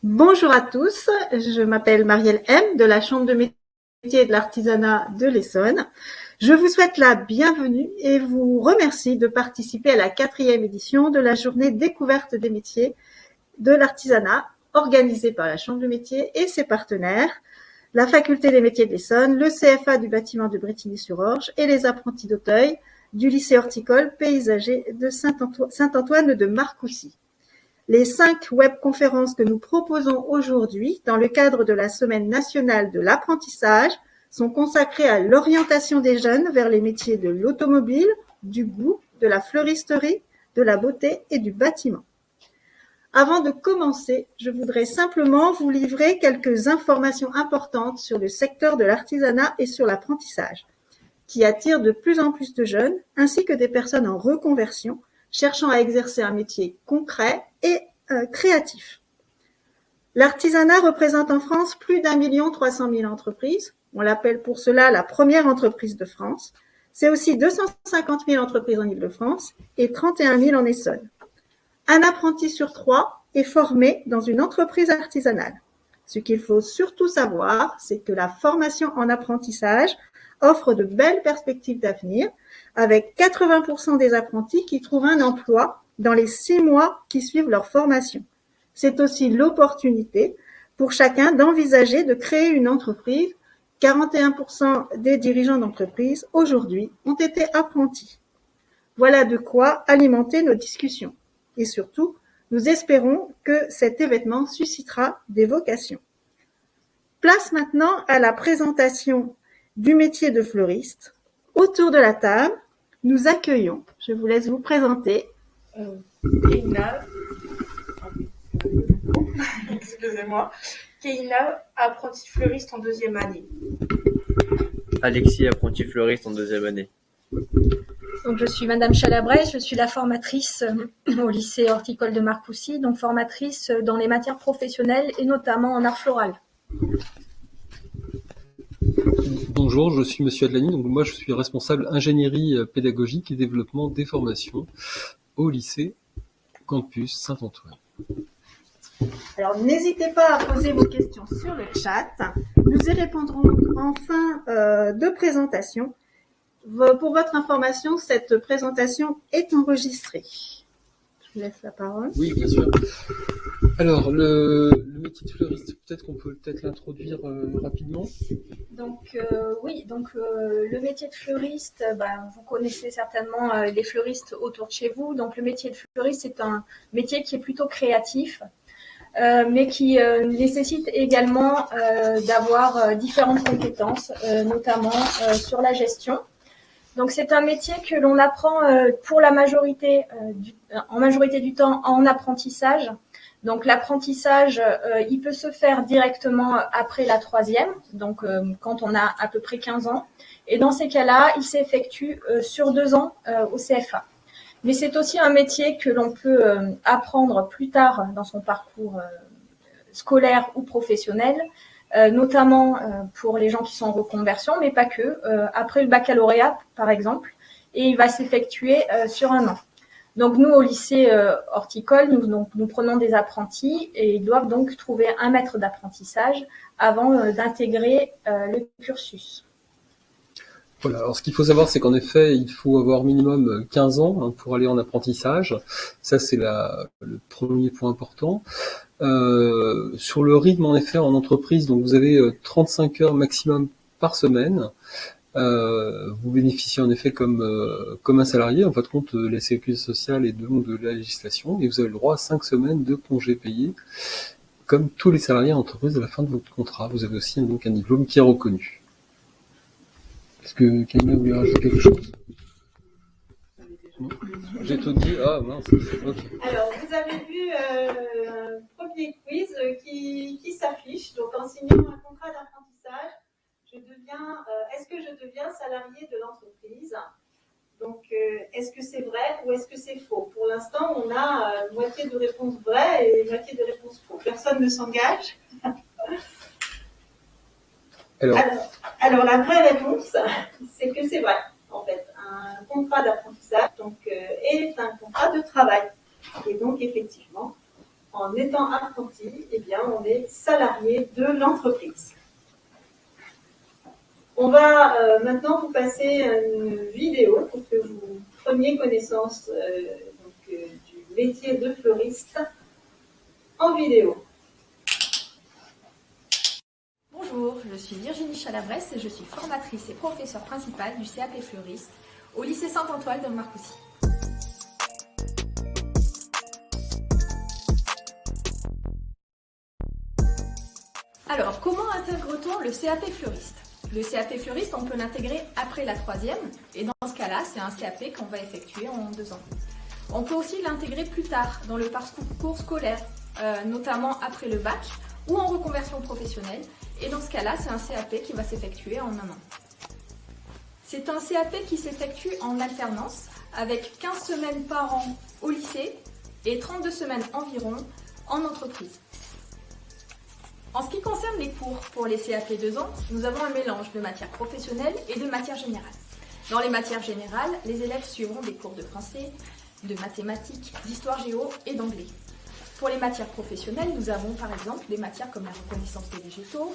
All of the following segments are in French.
Bonjour à tous, je m'appelle Marielle M de la Chambre de métiers et de l'artisanat de l'Essonne. Je vous souhaite la bienvenue et vous remercie de participer à la 4e édition de la journée découverte des métiers de l'artisanat organisée par la Chambre de métiers et ses partenaires, la Faculté des métiers de l'Essonne, le CFA du bâtiment de Brétigny-sur-Orge et les apprentis d'Auteuil du lycée horticole paysager de Saint-Antoine de Marcoussis. Les 5 webconférences que nous proposons aujourd'hui dans le cadre de la Semaine nationale de l'apprentissage sont consacrées à l'orientation des jeunes vers les métiers de l'automobile, du goût, de la fleuristerie, de la beauté et du bâtiment. Avant de commencer, je voudrais simplement vous livrer quelques informations importantes sur le secteur de l'artisanat et sur l'apprentissage, qui attire de plus en plus de jeunes, ainsi que des personnes en reconversion, cherchant à exercer un métier concret et créatif. L'artisanat représente en France plus d'1,3 million entreprises. On l'appelle pour cela la première entreprise de France. C'est aussi 250 000 entreprises en Île-de-France et 31 000 en Essonne. Un apprenti sur 3 est formé dans une entreprise artisanale. Ce qu'il faut surtout savoir, c'est que la formation en apprentissage offre de belles perspectives d'avenir, avec 80% des apprentis qui trouvent un emploi dans les 6 mois qui suivent leur formation. C'est aussi l'opportunité pour chacun d'envisager de créer une entreprise. 41% des dirigeants d'entreprise aujourd'hui ont été apprentis. Voilà de quoi alimenter nos discussions. Et surtout, nous espérons que cet événement suscitera des vocations. Place maintenant à la présentation du métier de fleuriste. Autour de la table, nous accueillons, je vous laisse vous présenter. Keïna, excusez-moi, Keïna, apprentie fleuriste en 2e année. Alexis, apprenti fleuriste en 2e année. Donc, je suis Madame Chalabret, je suis la formatrice au lycée horticole de Marcoussis, donc formatrice dans les matières professionnelles et notamment en art floral. Bonjour, je suis Monsieur Adlani, donc moi je suis responsable ingénierie pédagogique et développement des formations au lycée Campus Saint-Antoine. Alors n'hésitez pas à poser vos questions sur le chat, nous y répondrons en fin de présentation. Pour votre information, cette présentation est enregistrée. Je vous laisse la parole. Oui, bien sûr. Alors, le métier de fleuriste, peut-être qu'on peut l'introduire rapidement. Donc, le métier de fleuriste, vous connaissez certainement les fleuristes autour de chez vous. Donc, le métier de fleuriste, c'est un métier qui est plutôt créatif, mais qui nécessite également d'avoir différentes compétences, notamment sur la gestion. Donc, c'est un métier que l'on apprend pour la majorité du temps en apprentissage. Donc, l'apprentissage, il peut se faire directement après la 3e, donc quand on a à peu près 15 ans. Et dans ces cas-là, il s'effectue sur 2 ans au CFA. Mais c'est aussi un métier que l'on peut apprendre plus tard dans son parcours scolaire ou professionnel, notamment pour les gens qui sont en reconversion, mais pas que, après le baccalauréat, par exemple, et il va s'effectuer sur 1 an. Donc nous, au lycée horticole, nous prenons des apprentis et ils doivent donc trouver un maître d'apprentissage avant d'intégrer le cursus. Voilà, alors ce qu'il faut savoir, c'est qu'en effet, il faut avoir minimum 15 ans pour aller en apprentissage. Ça, c'est le premier point important. Sur le rythme, en effet, en entreprise, donc vous avez 35 heures maximum par semaine. Vous bénéficiez en effet comme un salarié, en fin de compte, de la sécurité sociale et de la législation, et vous avez le droit à 5 semaines de congés payés, comme tous les salariés en entreprise à la fin de votre contrat. Vous avez aussi donc un diplôme qui est reconnu. Est-ce que quelqu'un voulait rajouter quelque chose? J'ai tout dit. Ah mince. Okay. Alors, vous avez vu un premier quiz qui s'affiche. Donc, en signant un contrat d'apprentissage, est-ce que je deviens salarié de l'entreprise? Donc, est-ce que c'est vrai ou est-ce que c'est faux? Pour l'instant, on a moitié de réponses vraies et moitié de réponses faux. Personne ne s'engage. Alors, la vraie réponse, c'est que c'est vrai, en fait. Un contrat d'apprentissage est un contrat de travail. Et donc, effectivement, en étant apprenti, eh bien, on est salarié de l'entreprise. On va maintenant vous passer une vidéo pour que vous preniez connaissance du métier de fleuriste en vidéo. Bonjour, je suis Virginie Chalabresse et je suis formatrice et professeure principale du CAP fleuriste au lycée Saint-Antoine de Marcoussis. Alors, comment intègre-t-on le CAP fleuriste? Le CAP fleuriste, on peut l'intégrer après la 3e, et dans ce cas-là, c'est un CAP qu'on va effectuer en 2 ans. On peut aussi l'intégrer plus tard, dans le parcours scolaire, notamment après le bac, ou en reconversion professionnelle, et dans ce cas-là, c'est un CAP qui va s'effectuer en 1 an. C'est un CAP qui s'effectue en alternance, avec 15 semaines par an au lycée, et 32 semaines environ en entreprise. En ce qui concerne les cours pour les CAP 2 ans, nous avons un mélange de matières professionnelles et de matières générales. Dans les matières générales, les élèves suivront des cours de français, de mathématiques, d'histoire géo et d'anglais. Pour les matières professionnelles, nous avons par exemple des matières comme la reconnaissance des végétaux,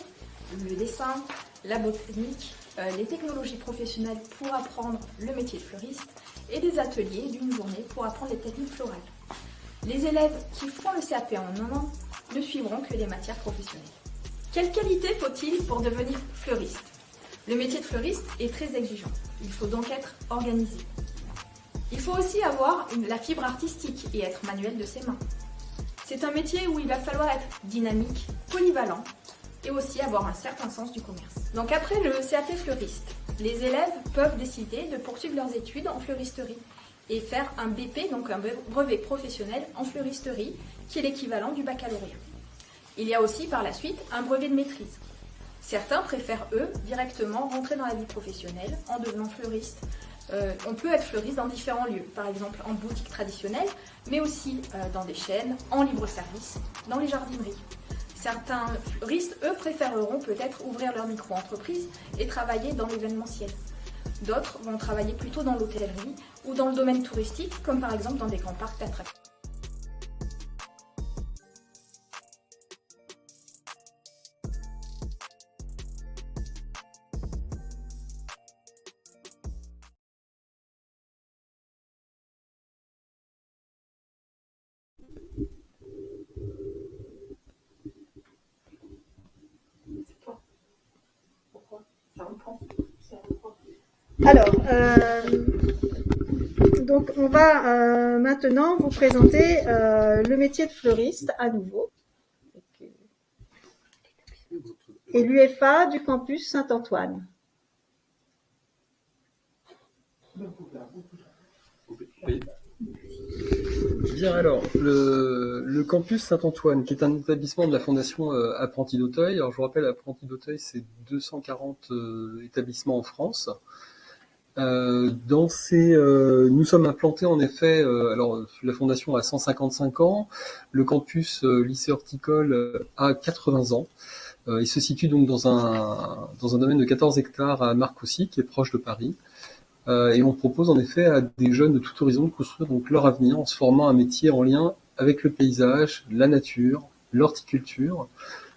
le dessin, la botanique, les technologies professionnelles pour apprendre le métier de fleuriste et des ateliers d'une journée pour apprendre les techniques florales. Les élèves qui font le CAP en 1 an ne suivront que les matières professionnelles. Quelles qualités faut-il pour devenir fleuriste? Le métier de fleuriste est très exigeant. Il faut donc être organisé. Il faut aussi avoir la fibre artistique et être manuel de ses mains. C'est un métier où il va falloir être dynamique, polyvalent et aussi avoir un certain sens du commerce. Donc après le CAP fleuriste, les élèves peuvent décider de poursuivre leurs études en fleuristerie et faire un BP, donc un brevet professionnel en fleuristerie, qui est l'équivalent du baccalauréat. Il y a aussi par la suite un brevet de maîtrise. Certains préfèrent, eux, directement rentrer dans la vie professionnelle en devenant fleuriste. On peut être fleuriste dans différents lieux, par exemple en boutique traditionnelle, mais aussi dans des chaînes, en libre-service, dans les jardineries. Certains fleuristes, eux, préféreront peut-être ouvrir leur micro-entreprise et travailler dans l'événementiel. D'autres vont travailler plutôt dans l'hôtellerie ou dans le domaine touristique, comme par exemple dans des grands parcs d'attractions. Alors, donc on va maintenant vous présenter le métier de fleuriste à nouveau. Et l'UFA du campus Saint-Antoine. Oui. Bien alors, le campus Saint-Antoine, qui est un établissement de la Fondation Apprentis d'Auteuil. Alors je vous rappelle, Apprentis d'Auteuil, c'est 240 établissements en France. Nous sommes implantés en effet, alors la fondation a 155 ans, le campus lycée horticole a 80 ans. Il se situe donc dans un domaine de 14 hectares à Marcoussis, qui est proche de Paris. Et on propose en effet à des jeunes de tout horizon de construire donc leur avenir en se formant un métier en lien avec le paysage, la nature, l'horticulture,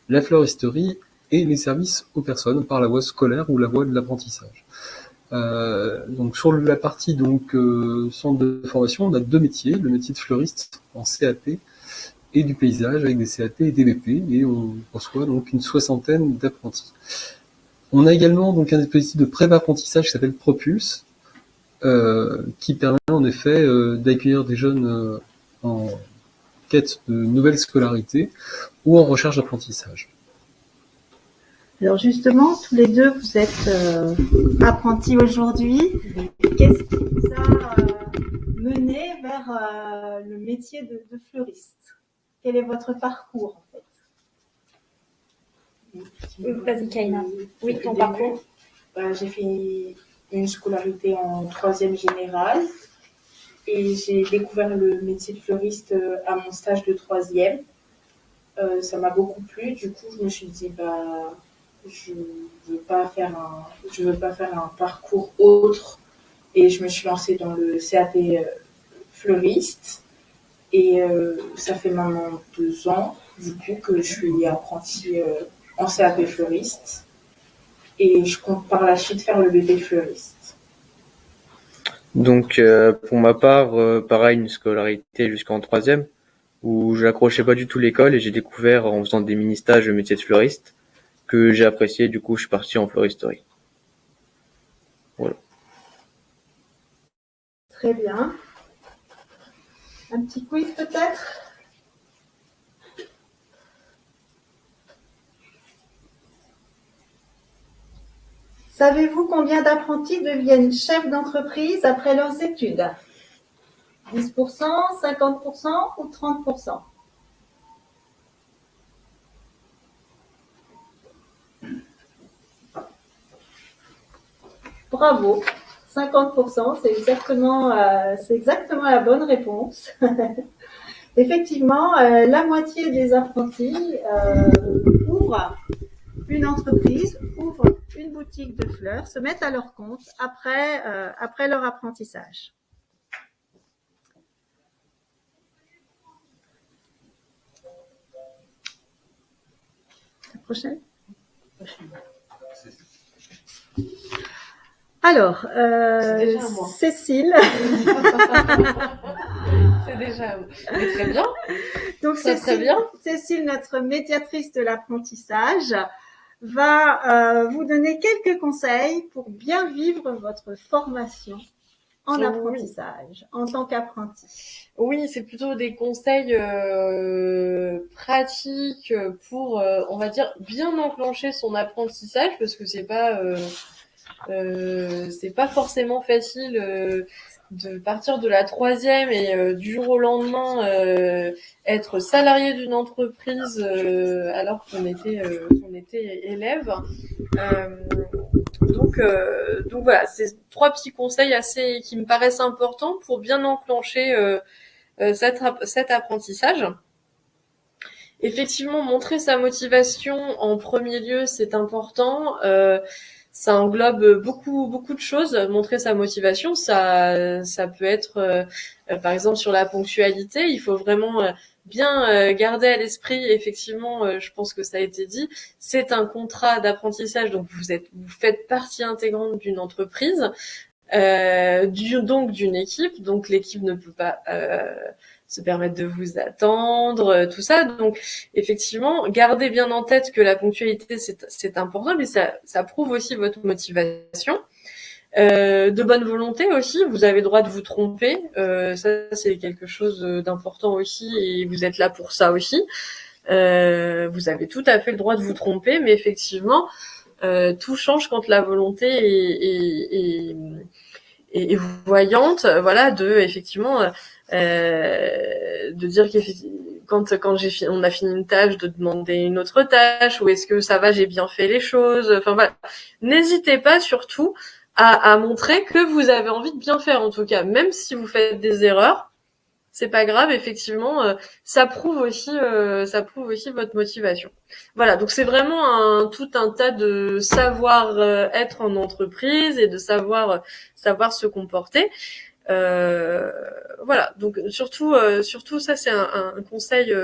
la fleuristerie et les services aux personnes par la voie scolaire ou la voie de l'apprentissage. Donc sur la partie centre de formation, on a 2 métiers, le métier de fleuriste en CAP et du paysage avec des CAP et des BP, et on reçoit donc une 60aine d'apprentis. On a également donc un dispositif de pré-apprentissage qui s'appelle Propulse, qui permet en effet d'accueillir des jeunes en quête de nouvelles scolarités ou en recherche d'apprentissage. Alors justement, tous les deux, vous êtes apprentis aujourd'hui. Qu'est-ce qui vous a mené vers le métier de fleuriste? Quel est votre parcours en fait? Vas-y Kaina. Oui, ton parcours. J'ai fait une scolarité en 3e générale et j'ai découvert le métier de fleuriste à mon stage de 3e. Ça m'a beaucoup plu, du coup je me suis dit je veux pas faire un parcours autre et je me suis lancée dans le CAP fleuriste. Et ça fait maintenant 2 ans, du coup, que je suis apprentie en CAP fleuriste. Et je compte par la suite faire le BP fleuriste. Donc, pour ma part, pareil, une scolarité jusqu'en troisième, où j'accrochais pas du tout l'école et j'ai découvert en faisant des mini-stages le métier de fleuriste, que j'ai apprécié, du coup, je suis parti en floristerie. Voilà. Très bien. Un petit quiz peut-être? Savez-vous combien d'apprentis deviennent chefs d'entreprise après leurs études? 10%, 50% ou 30%? Bravo, 50%, c'est exactement la bonne réponse. Effectivement, la moitié des apprentis ouvrent une entreprise, ouvrent une boutique de fleurs, se mettent à leur compte après leur apprentissage. La prochaine. Alors, Cécile. C'est déjà mais très bien. Donc, Ça, très bien. Cécile, notre médiatrice de l'apprentissage, va vous donner quelques conseils pour bien vivre votre formation en apprentissage, en tant qu'apprenti. Oui, c'est plutôt des conseils pratiques pour, on va dire, bien enclencher son apprentissage, parce que c'est pas forcément facile de partir de la troisième et du jour au lendemain être salarié d'une entreprise alors qu'on était élève. Donc voilà, c'est 3 petits conseils qui me paraissent importants pour bien enclencher cet apprentissage. Effectivement, montrer sa motivation en premier lieu, c'est important. Ça englobe beaucoup de choses. Montrer sa motivation, ça peut être, par exemple, sur la ponctualité. Il faut vraiment bien garder à l'esprit. Effectivement, je pense que ça a été dit. C'est un contrat d'apprentissage, donc vous faites partie intégrante d'une entreprise, donc d'une équipe. Donc l'équipe ne peut pas se permettre de vous attendre, tout ça. Donc, effectivement, gardez bien en tête que la ponctualité, c'est important, mais ça prouve aussi votre motivation. De bonne volonté aussi, vous avez le droit de vous tromper. Ça, c'est quelque chose d'important aussi, et vous êtes là pour ça aussi. Vous avez tout à fait le droit de vous tromper, mais effectivement, tout change quand la volonté est voyante. Voilà, effectivement... de dire que quand on a fini une tâche, de demander une autre tâche, ou est-ce que ça va, j'ai bien fait les choses. Enfin voilà, n'hésitez pas surtout à montrer que vous avez envie de bien faire, en tout cas, même si vous faites des erreurs, c'est pas grave. Effectivement, ça prouve aussi votre motivation. Voilà, donc c'est vraiment tout un tas de savoir être en entreprise et de savoir se comporter. Voilà, donc surtout ça, c'est un conseil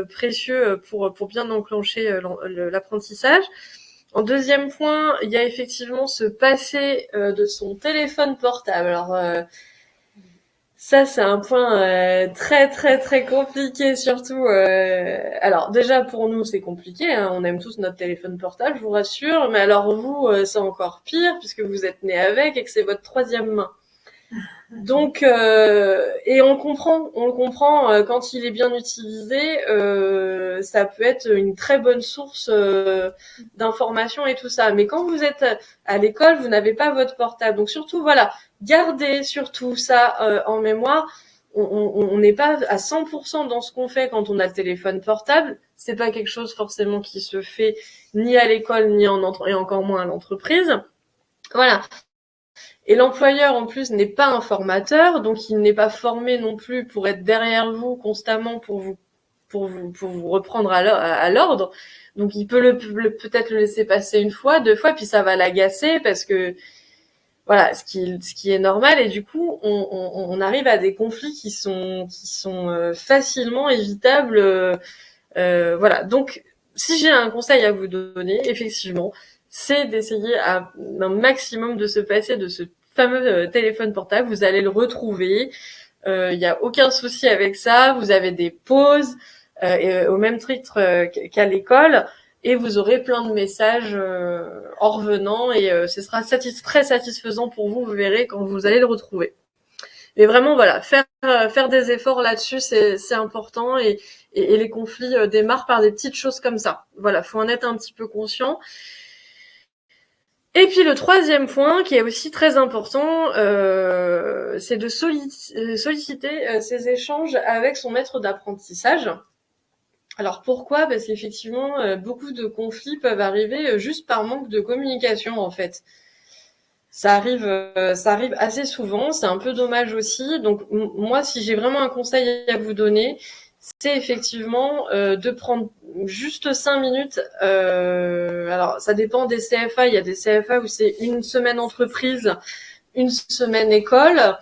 précieux pour bien enclencher l'apprentissage. En deuxième point, il y a effectivement se passer de son téléphone portable. Alors ça, c'est un point très très très compliqué, surtout. Alors déjà pour nous, c'est compliqué, hein, on aime tous notre téléphone portable, je vous rassure. Mais alors vous, c'est encore pire puisque vous êtes né avec et que c'est votre troisième main. Donc, et on le comprend quand il est bien utilisé, ça peut être une très bonne source d'informations et tout ça. Mais quand vous êtes à l'école, vous n'avez pas votre portable. Donc surtout, voilà, gardez surtout ça en mémoire. On n'est pas à 100% dans ce qu'on fait quand on a le téléphone portable. C'est pas quelque chose forcément qui se fait ni à l'école, ni et encore moins à l'entreprise. Voilà. Et l'employeur, en plus, n'est pas un formateur, donc il n'est pas formé non plus pour être derrière vous constamment pour vous reprendre à l'ordre. Donc il peut peut-être le laisser passer une fois, 2 fois, puis ça va l'agacer parce que voilà, ce qui est normal, et du coup, on arrive à des conflits qui sont facilement évitables. Voilà. Donc, si j'ai un conseil à vous donner, effectivement, c'est d'essayer un maximum de se passer de ce fameux téléphone portable. Vous allez le retrouver. Il n'y a aucun souci avec ça. Vous avez des pauses au même titre qu'à l'école. Et vous aurez plein de messages en revenant, et ce sera très satisfaisant pour vous, vous verrez, quand vous allez le retrouver. Mais vraiment, voilà, faire des efforts là-dessus, c'est important, et les conflits démarrent par des petites choses comme ça. Voilà, faut en être un petit peu conscient. Et puis le troisième point, qui est aussi très important, c'est de solliciter ces échanges avec son maître d'apprentissage. Alors pourquoi ? Parce qu'effectivement, beaucoup de conflits peuvent arriver juste par manque de communication, en fait. Ça arrive assez souvent, c'est un peu dommage aussi. Donc moi, si j'ai vraiment un conseil à vous donner, c'est effectivement de prendre juste 5 minutes. Alors ça dépend des CFA, il y a des CFA où c'est une semaine entreprise, une semaine école,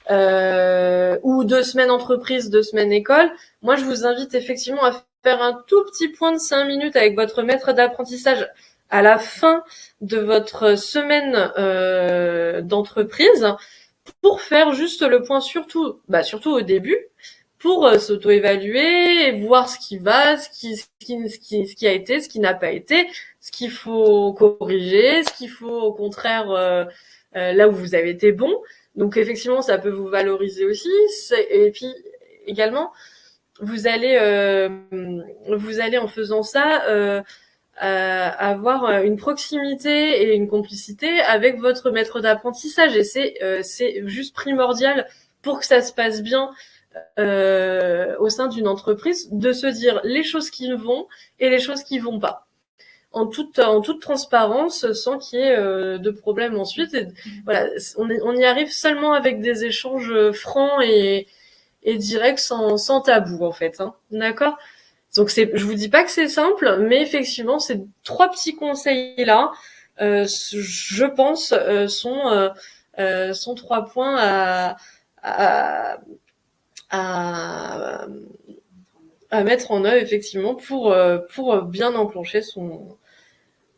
ou 2 semaines entreprise, 2 semaines école. Moi, je vous invite effectivement à faire un tout petit point de 5 minutes avec votre maître d'apprentissage à la fin de votre semaine d'entreprise, pour faire juste le point, surtout au début, pour s'auto-évaluer et voir ce qui va, ce qui a été, ce qui n'a pas été, ce qu'il faut corriger, ce qu'il faut au contraire là où vous avez été bon. Donc effectivement, ça peut vous valoriser aussi. Et puis également, vous allez en faisant ça avoir une proximité et une complicité avec votre maître d'apprentissage, et c'est juste primordial pour que ça se passe bien au sein d'une entreprise, de se dire les choses qui vont et les choses qui vont pas, en toute transparence, sans qu'il y ait de problème ensuite. Et voilà, on y arrive seulement avec des échanges francs et directs, sans tabou, en fait, hein. D'accord ? Donc je vous dis pas que c'est simple, mais effectivement, ces 3 petits conseils là, je pense, sont 3 points à mettre en œuvre, effectivement, pour bien enclencher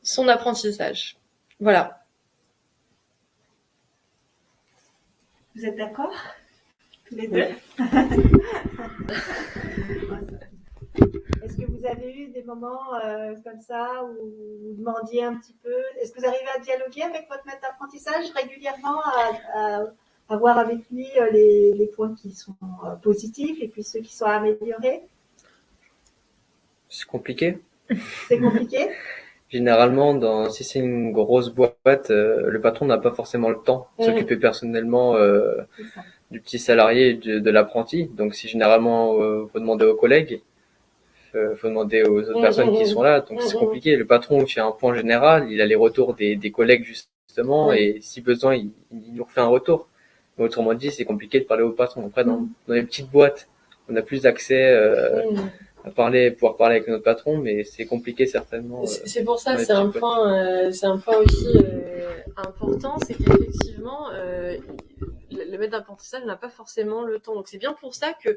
son apprentissage. Voilà. Vous êtes d'accord, tous les deux? Est-ce que vous avez eu des moments comme ça où vous demandiez un petit peu? Est-ce que vous arrivez à dialoguer avec votre maître d'apprentissage régulièrement, à voir avec lui les points qui sont positifs et puis ceux qui sont améliorés? C'est compliqué. C'est compliqué? Généralement, si c'est une grosse boîte, le patron n'a pas forcément le temps de s'occuper personnellement du petit salarié et de l'apprenti. Donc si généralement faut demander aux collègues, faut demander aux autres personnes qui sont là. Donc c'est compliqué. Le patron fait un point général, il a les retours des collègues justement, et si besoin, il nous refait un retour. Mais autrement dit, c'est compliqué de parler au patron. Après, dans les petites boîtes, on a plus d'accès à pouvoir parler avec notre patron, mais c'est compliqué certainement. C'est pour ça, c'est un point aussi important, c'est qu'effectivement, le maître d'apprentissage n'a pas forcément le temps. Donc c'est bien pour ça que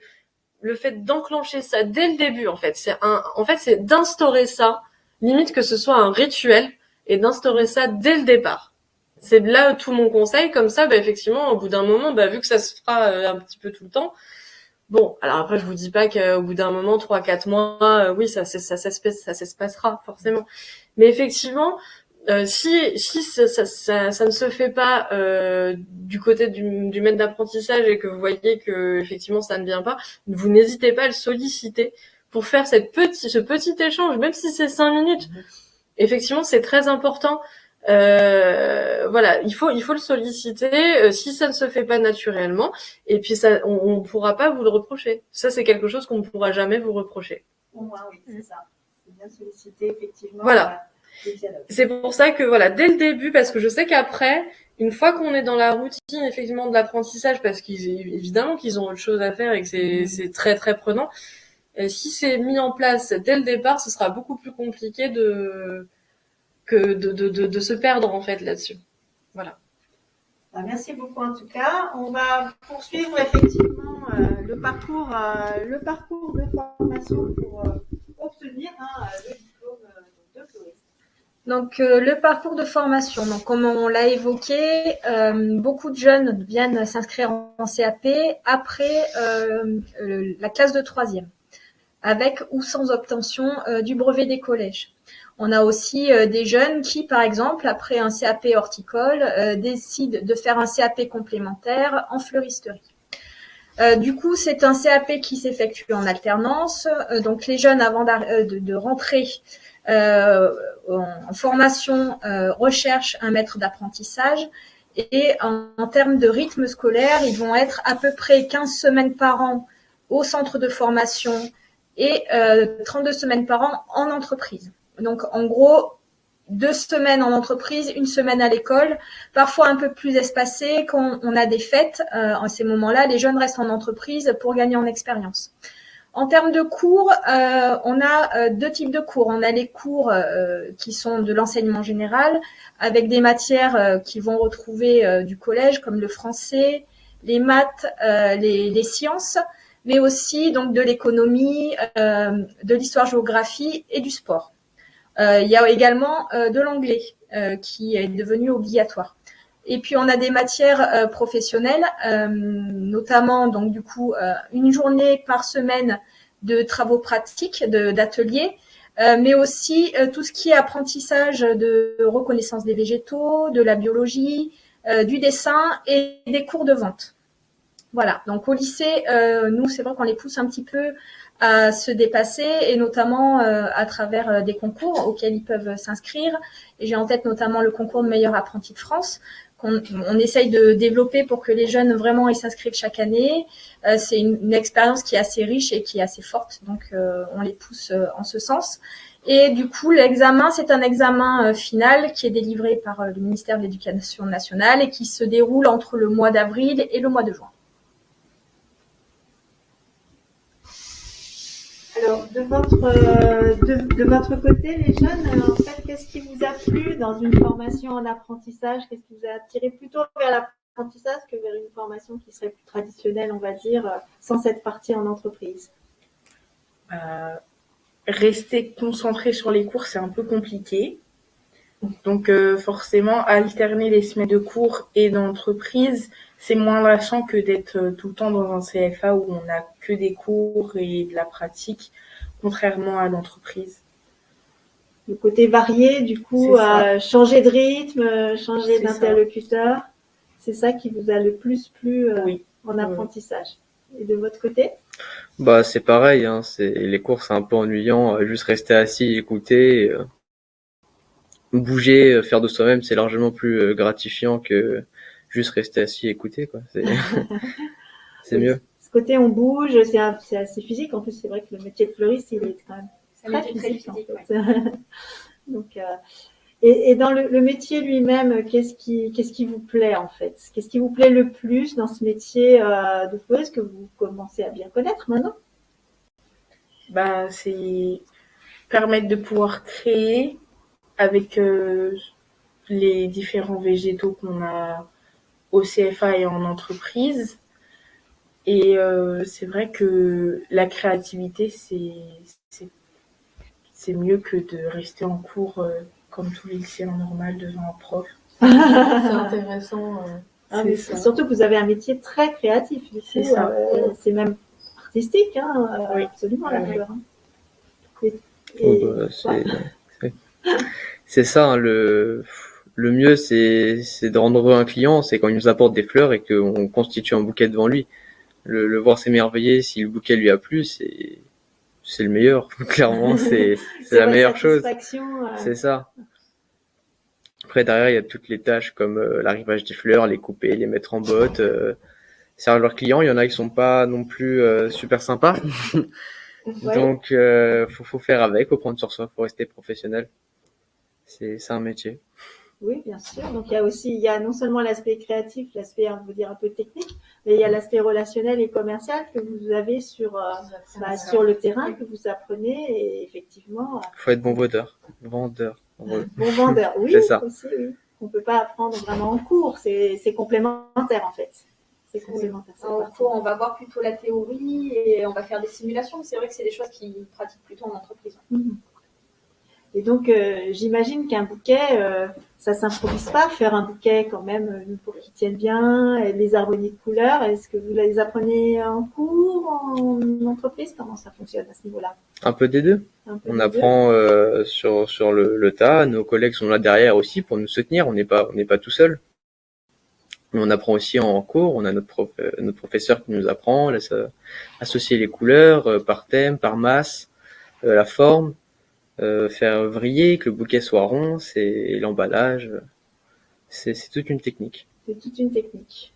le fait d'enclencher ça dès le début, en fait, c'est d'instaurer ça, limite que ce soit un rituel, et d'instaurer ça dès le départ. C'est là tout mon conseil. Comme ça, effectivement, au bout d'un moment, vu que ça se fera un petit peu tout le temps. Bon, alors après, je vous dis pas qu'au bout d'un moment, 3-4 mois, oui, ça se passera, forcément. Mais effectivement, si ça ne se fait pas du côté du maître d'apprentissage, et que vous voyez que effectivement ça ne vient pas, vous n'hésitez pas à le solliciter pour faire ce petit échange, même si c'est 5 minutes. Effectivement, c'est très important. Voilà, il faut le solliciter si ça ne se fait pas naturellement, et puis ça, on pourra pas vous le reprocher. Ça, c'est quelque chose qu'on ne pourra jamais vous reprocher. Au moins, oui, c'est ça. C'est bien solliciter, effectivement. Voilà. C'est pour ça que voilà, dès le début, parce que je sais qu'après, une fois qu'on est dans la routine effectivement de l'apprentissage, parce évidemment qu'ils ont autre chose à faire et que c'est très très prenant, si c'est mis en place dès le départ, ce sera beaucoup plus compliqué de se perdre en fait là-dessus. Voilà. Merci beaucoup en tout cas. On va poursuivre effectivement le parcours de formation pour obtenir le diplôme de fleuriste. Donc le parcours de formation, donc comme on l'a évoqué, beaucoup de jeunes viennent s'inscrire en CAP après la classe de troisième, avec ou sans obtention du brevet des collèges. On a aussi des jeunes qui, par exemple, après un CAP horticole, décident de faire un CAP complémentaire en fleuristerie. Du coup, c'est un CAP qui s'effectue en alternance. Donc les jeunes, avant de rentrer en formation, recherchent un maître d'apprentissage. Et en termes de rythme scolaire, ils vont être à peu près 15 semaines par an au centre de formation et 32 semaines par an en entreprise. Donc, en gros, 2 semaines en entreprise, 1 semaine à l'école, parfois un peu plus espacé quand on a des fêtes. En ces moments-là, les jeunes restent en entreprise pour gagner en expérience. En termes de cours, on a 2 types de cours. On a les cours qui sont de l'enseignement général, avec des matières qu'ils vont retrouver du collège, comme le français, les maths, les sciences, mais aussi donc de l'économie, de l'histoire-géographie et du sport. Il y a également de l'anglais qui est devenu obligatoire. Et puis on a des matières professionnelles, notamment donc du coup une journée par semaine de travaux pratiques, d'ateliers, mais aussi tout ce qui est apprentissage de reconnaissance des végétaux, de la biologie, du dessin et des cours de vente. Voilà, donc au lycée, nous c'est vrai qu'on les pousse un petit peu à se dépasser et notamment à travers des concours auxquels ils peuvent s'inscrire. Et j'ai en tête notamment le concours de meilleur apprenti de France qu'on essaye de développer pour que les jeunes vraiment y s'inscrivent chaque année. C'est une expérience qui est assez riche et qui est assez forte, donc on les pousse en ce sens. Et du coup, l'examen, c'est un examen final qui est délivré par le ministère de l'Éducation nationale et qui se déroule entre le mois d'avril et le mois de juin. Alors, de votre côté, les jeunes, en fait, qu'est-ce qui vous a plu dans une formation en apprentissage? Qu'est-ce qui vous a attiré plutôt vers l'apprentissage que vers une formation qui serait plus traditionnelle, on va dire, sans cette partie en entreprise? Rester concentré sur les cours, c'est un peu compliqué. Donc forcément, alterner les semaines de cours et d'entreprise, c'est moins lassant que d'être tout le temps dans un CFA où on n'a que des cours et de la pratique, contrairement à l'entreprise. Le côté varié, du coup, changer de rythme, changer d'interlocuteur, c'est ça qui vous a le plus plu en apprentissage. Et de votre côté? Bah c'est pareil, hein, les cours c'est un peu ennuyant, juste rester assis, écouter, bouger, faire de soi-même, c'est largement plus gratifiant que juste rester assis et écouter, quoi. C'est mieux. Ce côté on bouge, c'est assez physique. En plus, c'est vrai que le métier de fleuriste, il est quand même très physique. En fait. Donc, et dans le métier lui-même, qu'est-ce qui vous plaît en fait? Qu'est-ce qui vous plaît le plus dans ce métier de fleuriste que vous commencez à bien connaître maintenant? Bah, c'est permettre de pouvoir créer avec les différents végétaux qu'on a au CFA et en entreprise. Et c'est vrai que la créativité, c'est mieux que de rester en cours comme tous les lycéens normaux devant un prof. C'est intéressant. Mais surtout que vous avez un métier très créatif. Du coup, c'est même artistique, hein, absolument la fleur. C'est ça, hein, le mieux, c'est de rendre heureux un client, c'est quand il nous apporte des fleurs et qu'on constitue un bouquet devant lui. Le voir s'émerveiller, si le bouquet lui a plu, c'est le meilleur. Clairement, c'est la meilleure chose. C'est ça. Après, derrière, il y a toutes les tâches comme l'arrivage des fleurs, les couper, les mettre en botte, servir leurs clients. Il y en a qui sont pas non plus super sympas. Donc, faut faire avec, faut prendre sur soi, faut rester professionnel. C'est un métier. Oui, bien sûr. Donc il y a non seulement l'aspect créatif, l'aspect on veut dire un peu technique, mais il y a l'aspect relationnel et commercial que vous avez sur le terrain, que vous apprenez et effectivement. Faut être bon vendeur. Bon vendeur, oui. C'est ça. Aussi, oui. qu'on peut pas apprendre vraiment en cours. C'est complémentaire en fait. C'est complémentaire. En cours, on va voir plutôt la théorie et on va faire des simulations. C'est vrai que c'est des choses qu'ils pratiquent plutôt en entreprise. Et donc, j'imagine qu'un bouquet, ça s'improvise pas. Faire un bouquet quand même pour qu'il tienne bien, et les harmonies de couleurs. Est-ce que vous les apprenez en cours, en entreprise? Comment ça fonctionne à ce niveau-là? Un peu des deux. On apprend sur le tas. Nos collègues sont là derrière aussi pour nous soutenir. On n'est pas tout seul. Mais on apprend aussi en cours. On a notre professeur qui nous apprend associer les couleurs par thème, par masse, la forme. Faire vriller, que le bouquet soit rond, c'est l'emballage, c'est toute une technique. C'est toute une technique.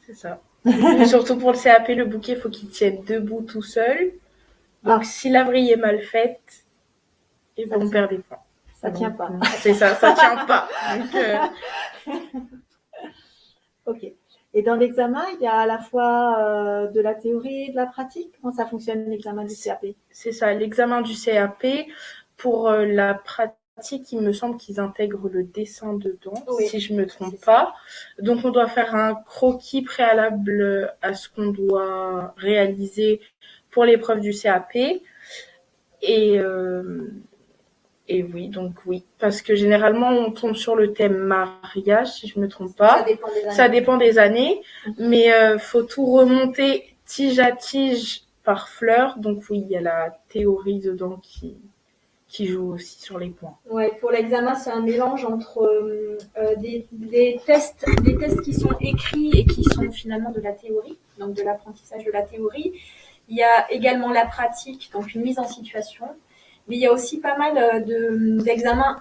C'est ça. Et surtout pour le CAP, le bouquet, faut qu'il tienne debout tout seul. Donc si la vrille est mal faite, et on perd des points. Ça tient pas. C'est ça tient pas. Donc, Ok. Et dans l'examen, il y a à la fois de la théorie et de la pratique. Comment ça fonctionne l'examen du CAP? C'est ça, l'examen du CAP. Pour la pratique, il me semble qu'ils intègrent le dessin dedans, si je me trompe pas. Donc on doit faire un croquis préalable à ce qu'on doit réaliser pour l'épreuve du CAP. Et oui, parce que généralement on tombe sur le thème mariage, si je me trompe pas. Ça dépend des années, mais faut tout remonter tige à tige par fleur. Donc oui, il y a la théorie dedans qui joue aussi sur les points. Ouais, pour l'examen, c'est un mélange entre des tests qui sont écrits et qui sont finalement de la théorie, donc de l'apprentissage de la théorie. Il y a également la pratique, donc une mise en situation. Mais il y a aussi pas mal d'examens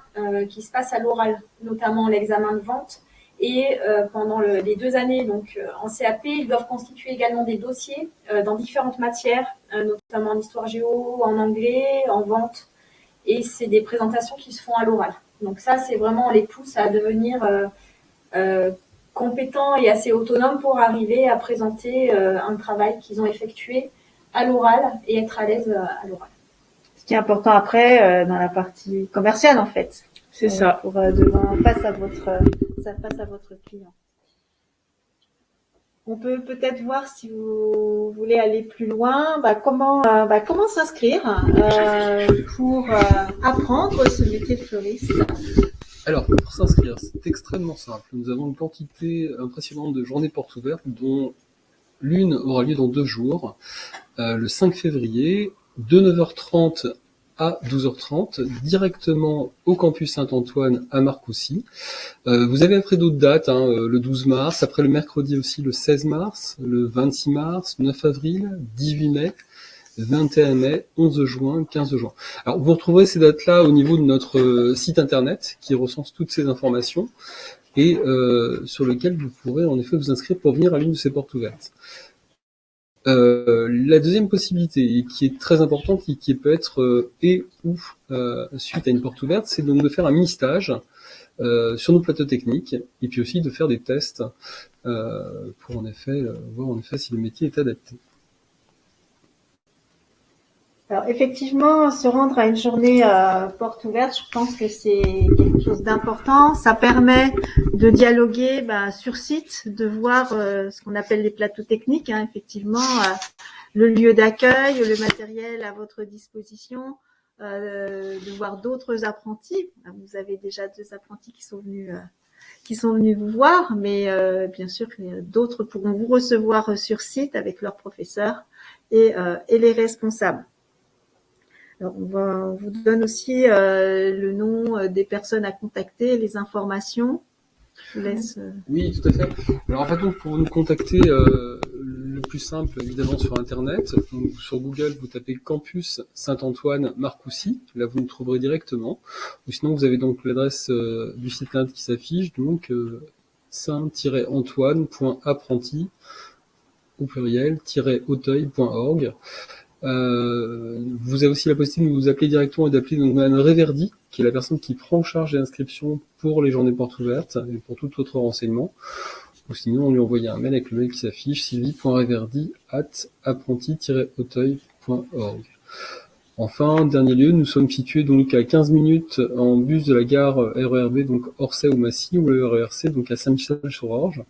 qui se passent à l'oral, notamment l'examen de vente. Et pendant les 2 années donc en CAP, ils doivent constituer également des dossiers dans différentes matières, notamment en histoire géo, en anglais, en vente. Et c'est des présentations qui se font à l'oral. Donc ça, c'est vraiment, on les pousse à devenir compétents et assez autonomes pour arriver à présenter un travail qu'ils ont effectué à l'oral et être à l'aise à l'oral. Ce qui est important après dans la partie commerciale en fait. C'est ça. Pour face à votre client. On peut peut-être voir si vous voulez aller plus loin, comment s'inscrire pour apprendre ce métier de fleuriste. Alors, pour s'inscrire, c'est extrêmement simple. Nous avons une quantité impressionnante de journées portes ouvertes, dont l'une aura lieu dans 2 jours, le 5 février, de 9h30 à 12h30, directement au campus Saint-Antoine à Marcoussis. Vous avez après d'autres dates, le 12 mars, après le mercredi aussi le 16 mars, le 26 mars, 9 avril, 18 mai, 21 mai, 11 juin, 15 juin. Alors vous retrouverez ces dates-là au niveau de notre site internet qui recense toutes ces informations et sur lequel vous pourrez en effet vous inscrire pour venir à l'une de ces portes ouvertes. La deuxième possibilité, et qui est très importante et qui peut être suite à une porte ouverte, c'est donc de faire un mini-stage sur nos plateaux techniques et puis aussi de faire des tests pour en effet voir en effet si le métier est adapté. Alors effectivement, se rendre à une journée porte ouverte, je pense que c'est quelque chose d'important. Ça permet de dialoguer sur site, de voir ce qu'on appelle les plateaux techniques, effectivement, le lieu d'accueil, le matériel à votre disposition, de voir d'autres apprentis. Vous avez déjà 2 apprentis qui sont venus vous voir, mais bien sûr d'autres pourront vous recevoir sur site avec leurs professeurs et les responsables. Alors, on vous donne aussi le nom des personnes à contacter, les informations. Je vous laisse. Oui, tout à fait. Alors en fait, donc, pour nous contacter, le plus simple, évidemment, sur Internet. Donc, sur Google, vous tapez Campus Saint-Antoine Marcoussis. Là, vous nous trouverez directement. Ou sinon, vous avez donc l'adresse du site Internet qui s'affiche, donc saint-antoine.apprenti au pluriel -auteuil.org. Vous avez aussi la possibilité de vous appeler directement et d'appeler donc Mme Réverdi, qui est la personne qui prend en charge les inscriptions pour les journées portes ouvertes et pour tout autre renseignement. Ou sinon, on lui envoie un mail avec le mail qui s'affiche, sylvie.reverdi@apprenti-auteuil.org. Enfin, dernier lieu, nous sommes situés donc à 15 minutes en bus de la gare RERB, donc Orsay ou Massy, ou le RERC, donc à Saint-Michel-sur-Orge.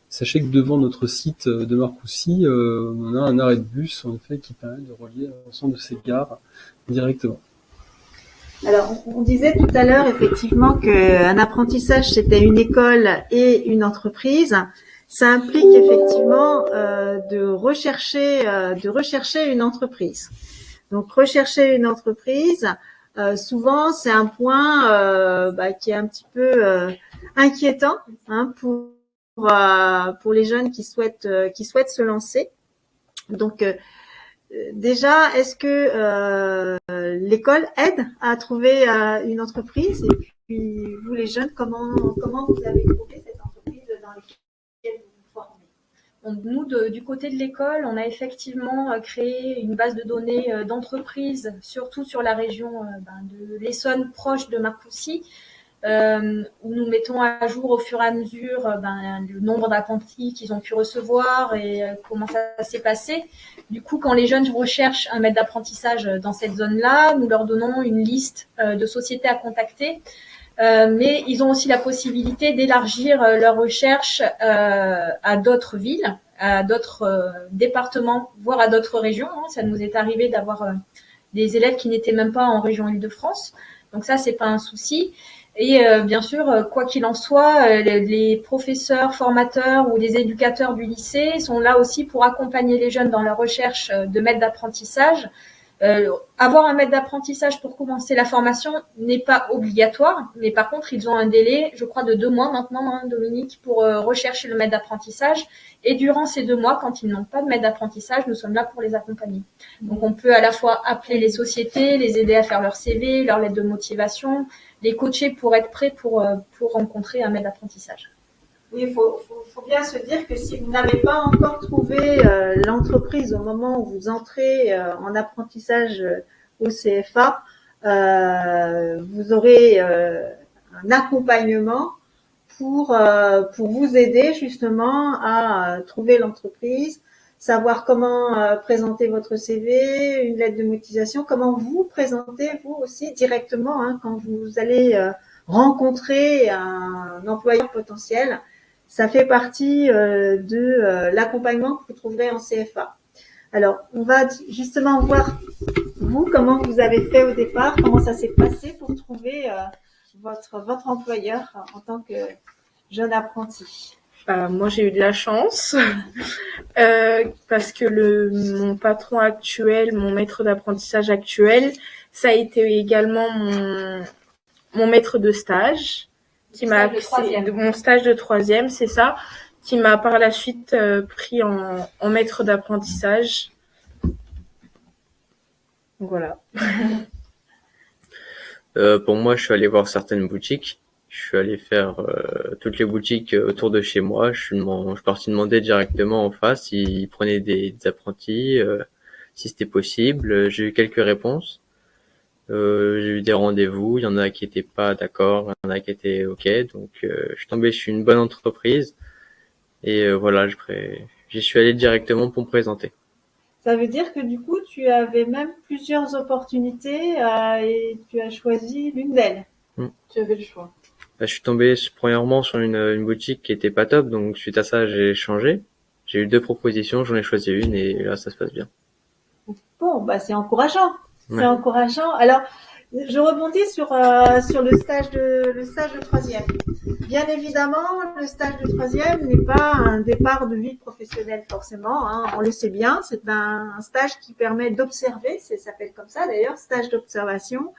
Sachez que devant notre site de Marcoussis, on a un arrêt de bus, en effet, qui permet de relier l'ensemble de ces gares directement. Alors, on disait tout à l'heure effectivement qu'un apprentissage c'était une école et une entreprise. Ça implique effectivement de rechercher une entreprise. Donc, rechercher une entreprise, souvent c'est un point qui est un petit peu inquiétant pour les jeunes qui souhaitent se lancer. Donc déjà, est-ce que l'école aide à trouver une entreprise? Et puis vous les jeunes, comment vous avez trouvé cette entreprise dans laquelle vous vous formez? Donc, nous, du côté de l'école, on a effectivement créé une base de données d'entreprises, surtout sur la région de l'Essonne, proche de Marcoussis, où nous mettons à jour au fur et à mesure le nombre d'apprentis qu'ils ont pu recevoir et comment ça s'est passé. Du coup, quand les jeunes recherchent un maître d'apprentissage dans cette zone-là, nous leur donnons une liste de sociétés à contacter. Mais ils ont aussi la possibilité d'élargir leur recherche à d'autres villes, à d'autres départements, voire à d'autres régions. Ça nous est arrivé d'avoir des élèves qui n'étaient même pas en région Île-de-France. Donc ça, c'est pas un souci. Et bien sûr, quoi qu'il en soit, les professeurs, formateurs ou les éducateurs du lycée sont là aussi pour accompagner les jeunes dans leur recherche de maîtres d'apprentissage. Avoir un maître d'apprentissage pour commencer la formation n'est pas obligatoire, mais par contre, ils ont un délai, je crois, de 2 mois maintenant, Dominique, pour rechercher le maître d'apprentissage. Et durant ces 2 mois, quand ils n'ont pas de maître d'apprentissage, nous sommes là pour les accompagner. Donc, on peut à la fois appeler les sociétés, les aider à faire leur CV, leur lettre de motivation, les coacher pour être prêts pour rencontrer un maître d'apprentissage. Oui, il faut bien se dire que si vous n'avez pas encore trouvé l'entreprise au moment où vous entrez en apprentissage au CFA, vous aurez un accompagnement pour vous aider justement à trouver l'entreprise, savoir comment présenter votre CV, une lettre de motivation, comment vous présenter vous aussi directement quand vous allez rencontrer un employeur potentiel. Ça fait partie de l'accompagnement que vous trouverez en CFA. Alors, on va justement voir, vous, comment vous avez fait au départ, comment ça s'est passé pour trouver votre employeur en tant que jeune apprenti. Moi, j'ai eu de la chance parce que mon patron actuel, mon maître d'apprentissage actuel, ça a été également mon maître de stage. Mon stage de 3e, c'est ça, qui m'a par la suite pris en maître d'apprentissage. Voilà. Pour moi, je suis allé voir certaines boutiques. Je suis allé faire toutes les boutiques autour de chez moi. Je suis parti demander directement en face s'ils prenaient des apprentis, si c'était possible. J'ai eu quelques réponses. J'ai eu des rendez-vous, il y en a qui étaient pas d'accord, il y en a qui étaient ok, donc je suis tombé sur une bonne entreprise et voilà, j'y suis allé directement pour me présenter. Ça veut dire que du coup, tu avais même plusieurs opportunités et tu as choisi l'une d'elles. Tu avais le choix. Je suis tombé premièrement sur une boutique qui était pas top, donc suite à ça, j'ai changé. J'ai eu 2 propositions, j'en ai choisi une et là, ça se passe bien. Bon, c'est encourageant. Ouais. C'est encourageant. Alors, je rebondis sur le stage de 3e. Bien évidemment, le stage de 3e n'est pas un départ de vie professionnelle forcément. On le sait bien. C'est un stage qui permet d'observer. Ça s'appelle comme ça d'ailleurs, stage d'observation,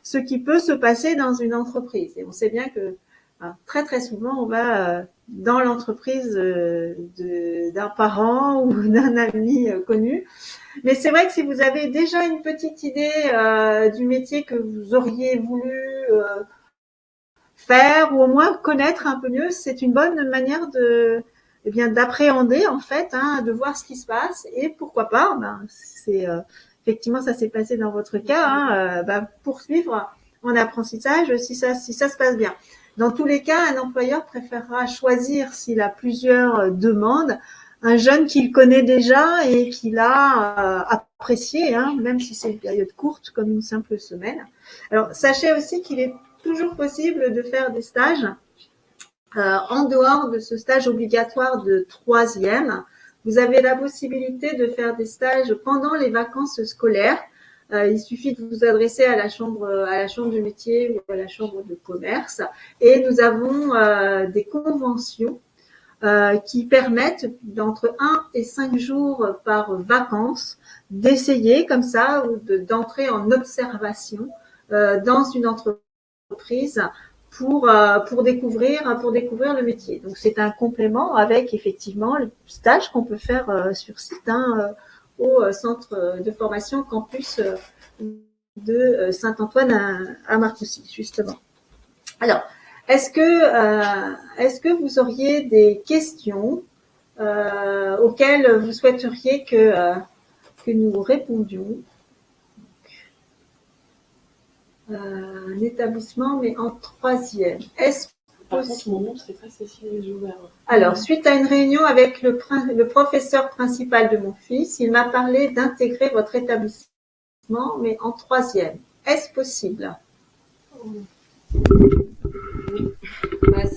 ce qui peut se passer dans une entreprise. Et on sait bien que très très souvent, on va dans l'entreprise d'un parent ou d'un ami connu. Mais c'est vrai que si vous avez déjà une petite idée du métier que vous auriez voulu faire ou au moins connaître un peu mieux, c'est une bonne manière d'appréhender en fait, de voir ce qui se passe et pourquoi pas, effectivement ça s'est passé dans votre cas, poursuivre en apprentissage si ça se passe bien. Dans tous les cas, un employeur préférera choisir s'il a plusieurs demandes un jeune qu'il connaît déjà et qu'il a apprécié, hein, même si c'est une période courte, comme une simple semaine. Alors, sachez aussi qu'il est toujours possible de faire des stages en dehors de ce stage obligatoire de troisième. Vous avez la possibilité de faire des stages pendant les vacances scolaires. Il suffit de vous adresser à la chambre de métier ou à la chambre de commerce. Et nous avons des conventions qui permettent d'entre 1 et 5 jours par vacances d'essayer comme ça ou d'entrer en observation dans une entreprise pour découvrir le métier. Donc c'est un complément avec effectivement le stage qu'on peut faire sur site au centre de formation campus de Saint-Antoine à Marcoussis justement. Alors, est-ce que vous auriez des questions auxquelles vous souhaiteriez que nous répondions? Un établissement, mais en troisième. Est-ce Par contre, mon nom, c'est pas Cécile Joubert. Alors, suite à une réunion avec le professeur principal de mon fils, il m'a parlé d'intégrer votre établissement, mais en troisième. Est-ce possible?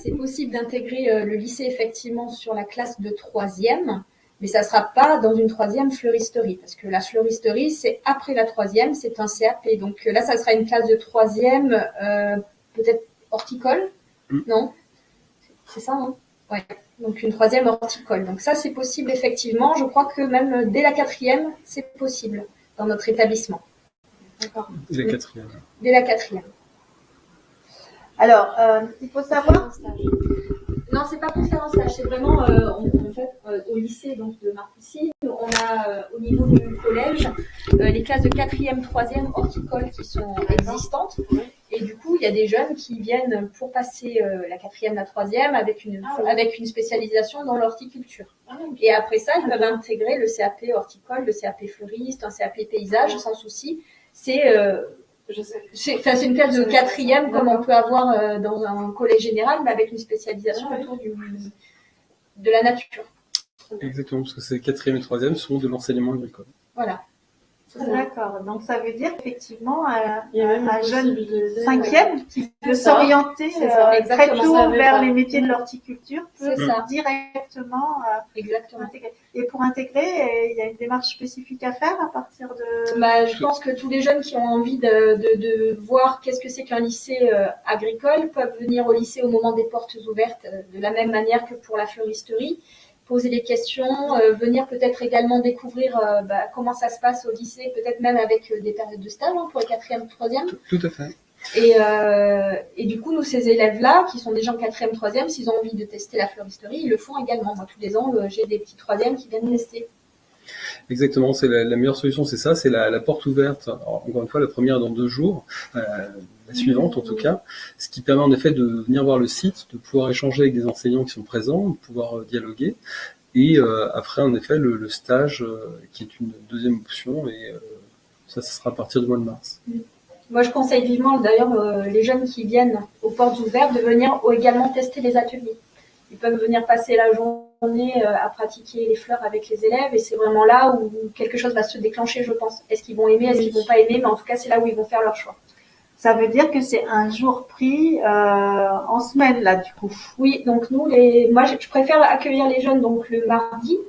C'est possible d'intégrer le lycée effectivement sur la classe de troisième, mais ça ne sera pas dans une troisième fleuristerie, parce que la fleuristerie, c'est après la troisième, c'est un CAP. Donc là, ça sera une classe de troisième, peut-être horticole, non? C'est ça, non? Ouais. Donc une troisième horticole. Donc ça, c'est possible effectivement. Je crois que même dès la quatrième, c'est possible dans notre établissement. D'accord. Dès la quatrième. Dès la quatrième. Alors, il faut savoir. Non, c'est pas pour faire un stage, c'est vraiment en fait au lycée donc de Marcoussis, on a au niveau du collège les classes de 4e, 3e horticole qui sont existantes. Et du coup, il y a des jeunes qui viennent pour passer la 4e, la 3e avec une spécialisation dans l'horticulture. Et après ça, ils peuvent intégrer le CAP horticole, le CAP fleuriste, un CAP paysage sans souci. C'est une classe de 4e comme on peut avoir dans un collège général, mais avec une spécialisation autour de la nature. Exactement, parce que ces 4e et 3e sont de l'enseignement agricole. Voilà. D'accord, donc ça veut dire effectivement un jeune de 5e qui peut s'orienter très tôt vers les métiers de l'horticulture peut directement intégrer. Et pour intégrer, il y a une démarche spécifique à faire à partir de... Je pense que tous les jeunes qui ont envie de voir qu'est-ce que c'est qu'un lycée agricole peuvent venir au lycée au moment des portes ouvertes de la même manière que pour la fleuristerie. Poser des questions, venir peut-être également découvrir comment ça se passe au lycée, peut-être même avec des périodes de stage pour les 4e, 3e. Tout à fait. Et du coup, nous, ces élèves-là, qui sont déjà en 4e, 3e, s'ils ont envie de tester la fleuristerie, ils le font également. Moi, tous les ans, j'ai des petits 3e qui viennent tester. Exactement, c'est la meilleure solution, c'est ça, c'est la porte ouverte. Alors, encore une fois, la première dans 2 jours, la suivante en tout cas, ce qui permet en effet de venir voir le site, de pouvoir échanger avec des enseignants qui sont présents, de pouvoir dialoguer, et après en effet le stage qui est une deuxième option, et ça sera à partir du mois de mars. Moi, je conseille vivement d'ailleurs les jeunes qui viennent aux portes ouvertes de venir également tester les ateliers. Ils peuvent venir passer la journée à pratiquer les fleurs avec les élèves, et c'est vraiment là où quelque chose va se déclencher, je pense. Est-ce qu'ils vont aimer, est-ce qu'ils vont pas aimer, mais en tout cas, c'est là où ils vont faire leur choix. Ça veut dire que c'est un jour pris en semaine, là, du coup. Oui, donc nous, moi, je préfère accueillir les jeunes donc le mardi.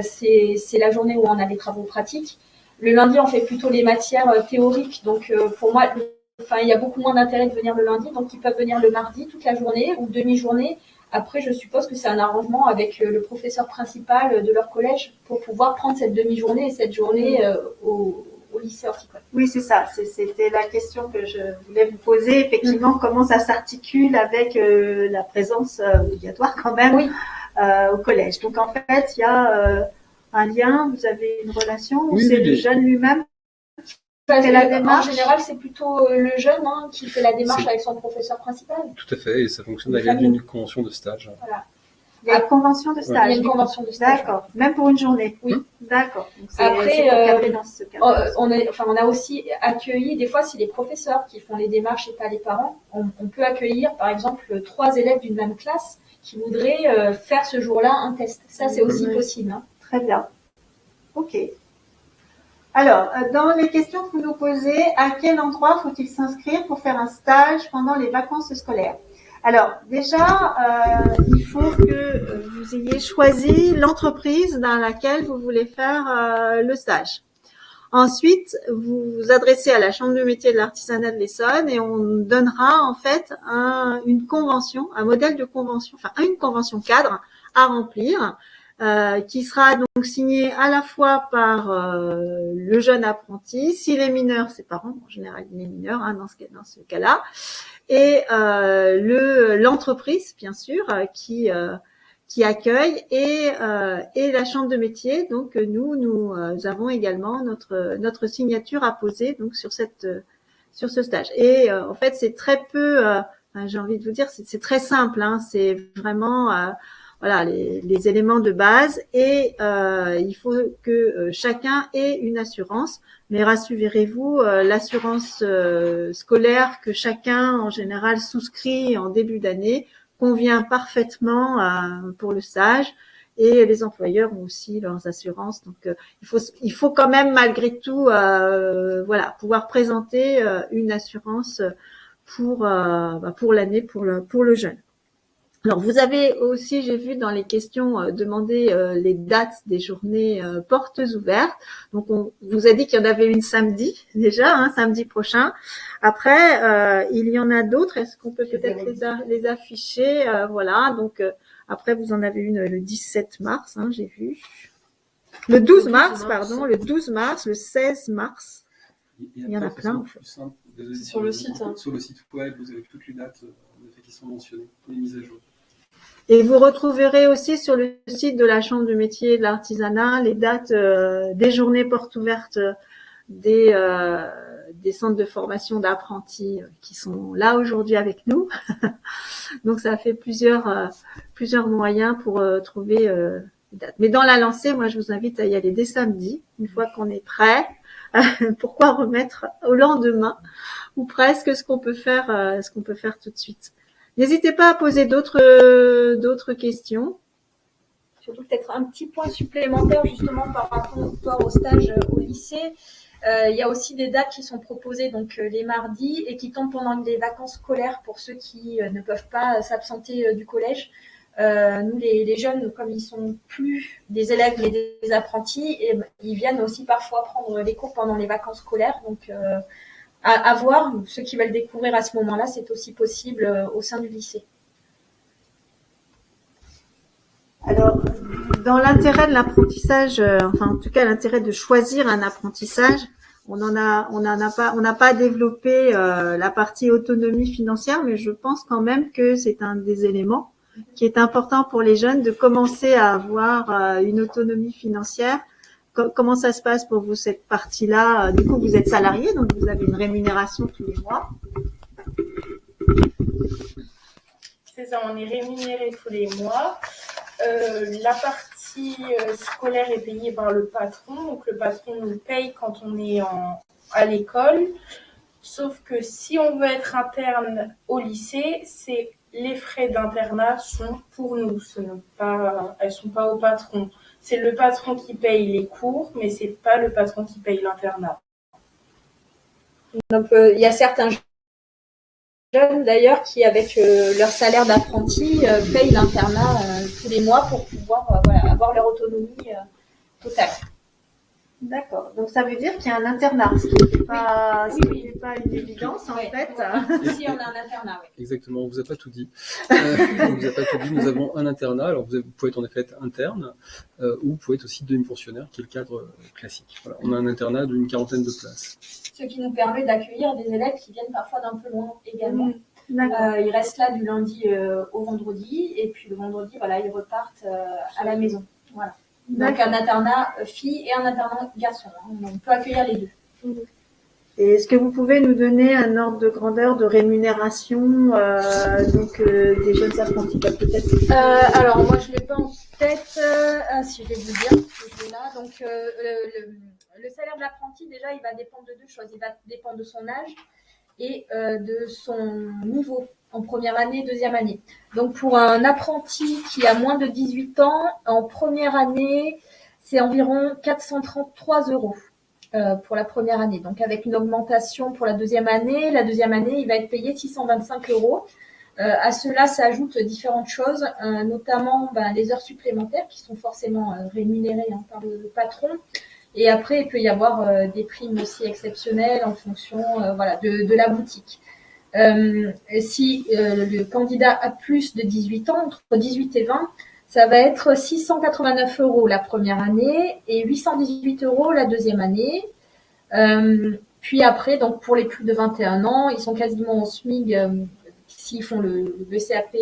C'est la journée où on a les travaux pratiques. Le lundi, on fait plutôt les matières théoriques. Donc, pour moi, il y a beaucoup moins d'intérêt de venir le lundi. Donc, ils peuvent venir le mardi toute la journée ou demi-journée. Après, je suppose que c'est un arrangement avec le professeur principal de leur collège pour pouvoir prendre cette demi-journée et cette journée au lycée horticole. Oui, c'est ça. C'était la question que je voulais vous poser. Effectivement, comment ça s'articule avec la présence obligatoire quand même au collège. Donc, en fait, il y a un lien, vous avez une relation, ou c'est le jeune lui-même qui fait la démarche? En général, c'est plutôt le jeune qui fait la démarche avec son professeur principal. Tout à fait, et ça fonctionne avec une convention de stage. Voilà. Il y a une convention de stage. Il y a une convention de stage. D'accord. Même pour une journée. Oui. D'accord. Donc après, dans ce cas. on a aussi accueilli, des fois, c'est les professeurs qui font les démarches et pas les parents. On peut accueillir, par exemple, 3 élèves d'une même classe qui voudraient faire ce jour-là un test. Ça, c'est aussi Oui. possible. Hein. Très bien. Ok. Alors, dans les questions que vous nous posez, à quel endroit faut-il s'inscrire pour faire un stage pendant les vacances scolaires? Alors, déjà, il faut que vous ayez choisi l'entreprise dans laquelle vous voulez faire le stage. Ensuite, vous vous adressez à la Chambre de métier de l'artisanat de l'Essonne et on donnera en fait une convention, un modèle de convention, enfin une convention cadre à remplir, qui sera donc signée à la fois par le jeune apprenti, s'il est mineur, ses parents, en général il est mineur hein, dans ce cas-là, et l'entreprise bien sûr qui accueille et la chambre de métier. Donc nous avons également notre signature à poser donc sur ce stage. Et en fait c'est très peu, j'ai envie de vous dire c'est très simple. Hein, c'est vraiment voilà les éléments de base et il faut que chacun ait une assurance. Mais rassurez-vous, l'assurance scolaire que chacun en général souscrit en début d'année convient parfaitement pour le stage et les employeurs ont aussi leurs assurances. Donc il faut quand même malgré tout voilà pouvoir présenter une assurance pour l'année pour le jeune. Alors vous avez aussi, j'ai vu dans les questions demandé les dates des journées portes ouvertes. Donc on vous a dit qu'il y en avait une samedi déjà, hein, samedi prochain. Après il y en a d'autres. Est-ce qu'on peut peut-être les afficher voilà. Donc après vous en avez une le 17 mars, hein, j'ai vu. Le 12 mars, pardon, le 12 mars, le 16 mars. Il y en a plein. En fait. Sur le site. Hein. Sur le site web, vous avez toutes les dates qui sont mentionnées, les mises à jour. Et vous retrouverez aussi sur le site de la Chambre de métier et de l'artisanat les dates des journées portes ouvertes des centres de formation d'apprentis qui sont là aujourd'hui avec nous. Donc ça fait plusieurs moyens pour trouver les dates. Mais dans la lancée, moi je vous invite à y aller dès samedi, une fois qu'on est prêt. Pourquoi remettre au lendemain ou presque ce qu'on peut faire tout de suite. N'hésitez pas à poser d'autres questions. Surtout peut-être un petit point supplémentaire justement par rapport au stage au lycée. Il y a aussi des dates qui sont proposées donc les mardis et qui tombent pendant les vacances scolaires pour ceux qui ne peuvent pas s'absenter du collège. Nous les jeunes, comme ils sont plus des élèves mais des apprentis, et ils viennent aussi parfois prendre les cours pendant les vacances scolaires. Donc à voir, ceux qui veulent découvrir à ce moment-là, c'est aussi possible au sein du lycée. Alors, dans l'intérêt de l'apprentissage, enfin en tout cas l'intérêt de choisir un apprentissage, on n'a pas développé la partie autonomie financière, mais je pense quand même que c'est un des éléments qui est important pour les jeunes de commencer à avoir une autonomie financière. Comment ça se passe pour vous cette partie-là? Du coup, vous êtes salarié, donc vous avez une rémunération tous les mois. C'est ça, on est rémunéré tous les mois. La partie scolaire est payée par le patron, donc le patron nous paye quand on est à l'école. Sauf que si on veut être interne au lycée, les frais d'internat sont pour nous, elles sont pas au patron. C'est le patron qui paye les cours, mais c'est pas le patron qui paye l'internat. Donc il y a certains jeunes d'ailleurs qui, avec leur salaire d'apprenti, payent l'internat tous les mois pour pouvoir avoir leur autonomie totale. D'accord. Donc ça veut dire qu'il y a un internat, ce qui n'est pas une évidence en fait. Si on a un internat, oui. Exactement, on vous a pas tout dit. Nous avons un internat. Alors vous pouvez être en effet interne ou vous pouvez être aussi demi-pensionnaire, qui est le cadre classique. Voilà, on a un internat d'une 40aine de places. Ce qui nous permet d'accueillir des élèves qui viennent parfois d'un peu loin également. Ils restent là du lundi au vendredi et puis le vendredi, ils repartent à la maison. Voilà. Donc un internat fille et un internat garçon. On peut accueillir les deux. Et est-ce que vous pouvez nous donner un ordre de grandeur de rémunération des jeunes apprentis peut-être Alors moi je l'ai pas en tête. Si je vais vous dire, je l'ai là. Donc le salaire de l'apprenti déjà il va dépendre de deux choses. Il va dépendre de son âge et de son niveau en première année, deuxième année. Donc pour un apprenti qui a moins de 18 ans, en première année, c'est environ 433 € pour la première année. Donc avec une augmentation pour la deuxième année, il va être payé 625 €. À cela s'ajoutent différentes choses, notamment les heures supplémentaires qui sont forcément rémunérées par le patron. Et après, il peut y avoir des primes aussi exceptionnelles en fonction de la boutique. Si le candidat a plus de 18 ans, entre 18 et 20, ça va être 689 € la première année et 818 € la deuxième année. Puis après, donc pour les plus de 21 ans, ils sont quasiment au SMIC s'ils font le CAP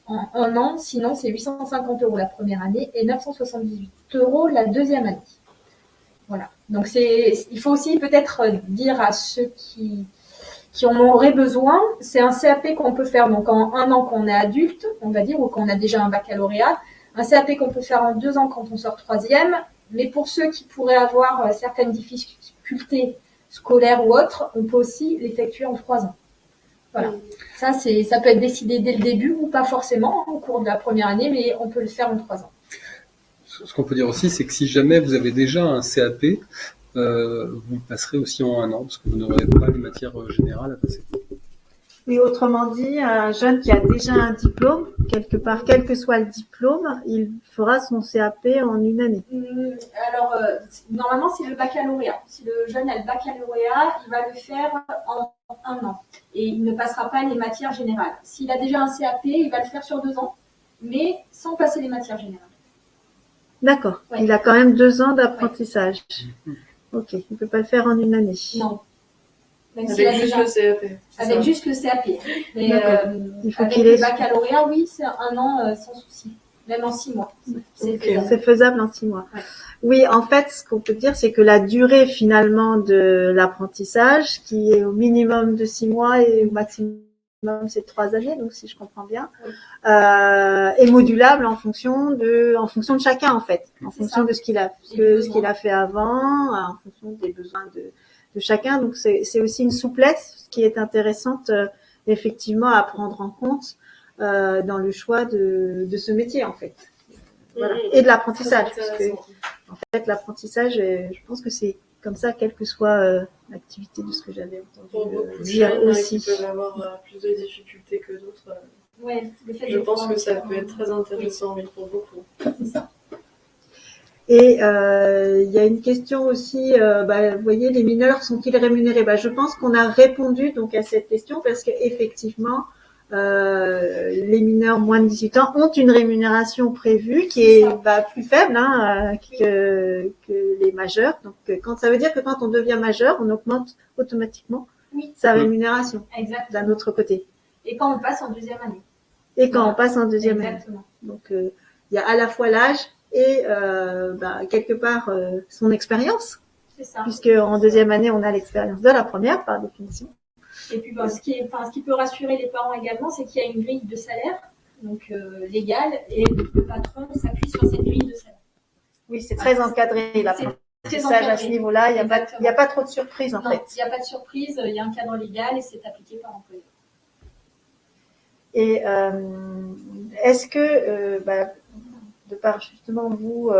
en un an. Sinon, c'est 850 € la première année et 978 € la deuxième année. Voilà. Donc il faut aussi peut-être dire à ceux qui en auraient besoin, c'est un CAP qu'on peut faire donc en un an quand on est adulte, on va dire, ou qu'on a déjà un baccalauréat, un CAP qu'on peut faire en 2 ans quand on sort troisième, mais pour ceux qui pourraient avoir certaines difficultés scolaires ou autres, on peut aussi l'effectuer en 3 ans. Voilà. Ça peut être décidé dès le début ou pas forcément au cours de la première année, mais on peut le faire en 3 ans. Ce qu'on peut dire aussi, c'est que si jamais vous avez déjà un CAP, vous le passerez aussi en 1 an, parce que vous n'aurez pas les matières générales à passer. Oui, autrement dit, un jeune qui a déjà un diplôme, quelque part, quel que soit le diplôme, il fera son CAP en 1 année. Alors, normalement, c'est le baccalauréat. Si le jeune a le baccalauréat, il va le faire en 1 an. Et il ne passera pas les matières générales. S'il a déjà un CAP, il va le faire sur 2 ans, mais sans passer les matières générales. D'accord. Ouais. Il a quand même 2 ans d'apprentissage. Ok. Il ne peut pas le faire en 1 année. Non. Même Avec juste le CAP. Avec juste le CAP. Mais il faut avec qu'il le ait... baccalauréat, oui, c'est 1 an sans souci. Même en 6 mois. C'est faisable en 6 mois. Ouais. Oui, en fait, ce qu'on peut dire, c'est que la durée finalement de l'apprentissage, qui est au minimum de 6 mois et au maximum c'est 3 années, donc si je comprends bien, oui. est modulable en fonction de chacun en fait, en fonction de ce qu'il a fait avant, en fonction des besoins de chacun. Donc c'est aussi une souplesse qui est intéressante effectivement à prendre en compte dans le choix de ce métier en fait. Voilà. Et de l'apprentissage, parce que en fait l'apprentissage, je pense que c'est comme ça, quelle que soit l'activité, de ce que j'avais entendu dire aussi. Qui peuvent avoir plus de difficultés que d'autres. Ouais, je pense que ça peut être très intéressant, oui, pour beaucoup. C'est ça. Et il y a une question aussi, vous voyez, les mineurs sont-ils rémunérés? Je pense qu'on a répondu donc à cette question parce que effectivement, les mineurs moins de 18 ans ont une rémunération prévue qui est plus faible que les majeurs. Donc, ça veut dire que quand on devient majeur, on augmente automatiquement sa rémunération. Exactement. D'un autre côté. Et quand on passe en deuxième année. Et quand on passe en deuxième Exactement. année. Donc, il y a à la fois l'âge et quelque part son expérience. C'est ça. Puisque en deuxième année, on a l'expérience de la première par définition. Et puis, ce qui peut rassurer les parents également, c'est qu'il y a une grille de salaire, donc légale, et le patron s'appuie sur cette grille de salaire. Oui, c'est très encadré, l'apprentissage à ce niveau-là. Il n'y a pas trop de surprises, en fait. Il n'y a pas de surprise, il y a un cadre légal et c'est appliqué par l'employeur. Et est-ce que, de par justement vous,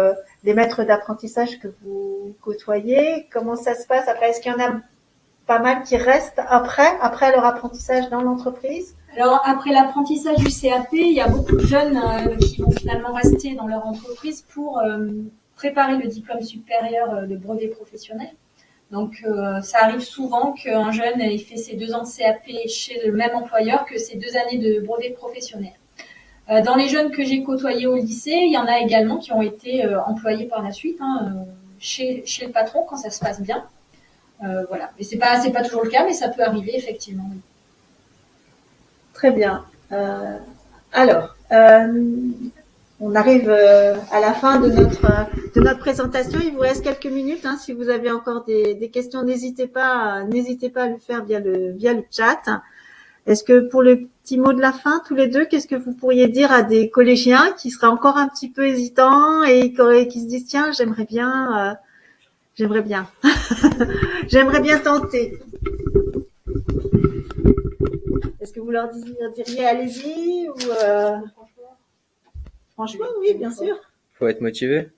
les maîtres d'apprentissage que vous côtoyez, comment ça se passe après? Est-ce qu'il y en a pas mal qui restent après leur apprentissage dans l'entreprise? Alors, après l'apprentissage du CAP, il y a beaucoup de jeunes qui vont finalement rester dans leur entreprise pour préparer le diplôme supérieur de brevet professionnel. Donc, ça arrive souvent qu'un jeune il fait ses 2 ans de CAP chez le même employeur que ses 2 années de brevet professionnel. Dans les jeunes que j'ai côtoyés au lycée, il y en a également qui ont été employés par la suite chez le patron quand ça se passe bien. Voilà. Et c'est pas toujours le cas, mais ça peut arriver effectivement. Oui. Très bien. Alors, on arrive à la fin de notre présentation. Il vous reste quelques minutes. Si vous avez encore des questions, n'hésitez pas à le faire via le chat. Est-ce que pour le petit mot de la fin, tous les deux, qu'est-ce que vous pourriez dire à des collégiens qui seraient encore un petit peu hésitants et qui se disent tiens, j'aimerais bien j'aimerais bien tenter. Est-ce que vous leur diriez allez-y ou Franchement, oui, bien sûr. Faut être motivé.